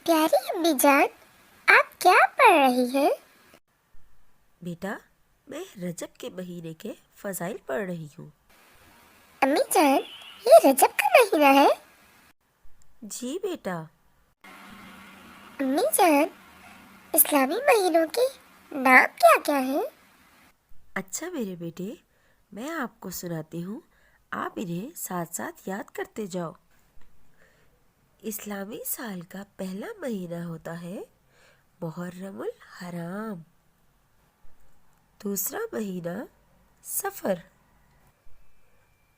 پیاری امی جان، آپ کیا پڑھ رہی ہیں؟ بیٹا میں رجب کے مہینے کے فضائل پڑھ رہی ہوں۔ امی جان، یہ رجب کا مہینہ ہے؟ جی بیٹا۔ امی جان، اسلامی مہینوں کے نام کیا کیا ہیں؟ اچھا میرے بیٹے، میں آپ کو سناتی ہوں، آپ انہیں ساتھ ساتھ یاد کرتے جاؤ۔ اسلامی سال کا پہلا مہینہ ہوتا ہے محرم الحرام۔ دوسرا مہینہ صفر۔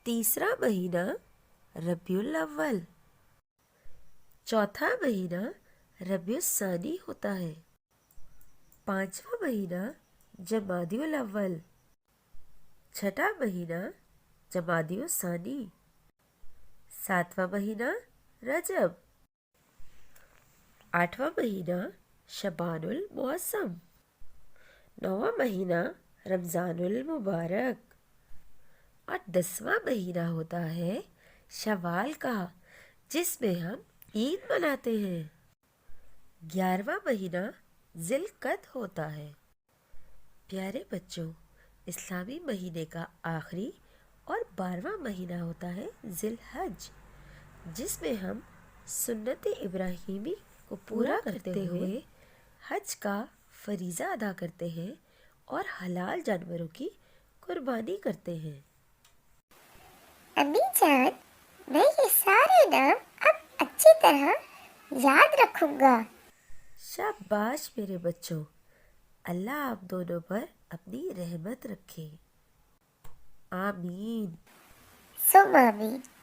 تیسرا مہینہ ربیع الاول۔ چوتھا مہینہ ربیع الثانی ہوتا ہے۔ پانچواں مہینہ جمادی الاول۔ چھٹا مہینہ جمادی الثانی۔ ساتواں مہینہ رجب۔ آٹھواں مہینہ شعبان المعظم۔ نواں مہینہ رمضان المبارک۔ اور 10واں مہینہ ہوتا ہے شوال کا، جس میں ہم عید مناتے ہیں۔ 11واں مہینہ ذی القعدہ ہوتا ہے۔ پیارے بچوں، اسلامی مہینے کا آخری اور 12واں مہینہ ہوتا ہے ذی الحج، جس میں ہم سنت ابراہیمی کو پورا کرتے ہوئے حج کا فریضہ ادا کرتے ہیں اور حلال جانوروں کی قربانی کرتے ہیں۔ امی جان، میں یہ سارے نام اب اچھی طرح یاد رکھوں گا۔ شاباش میرے بچوں، اللہ آپ دونوں پر اپنی رحمت رکھے۔ آمین۔ ثم آمین۔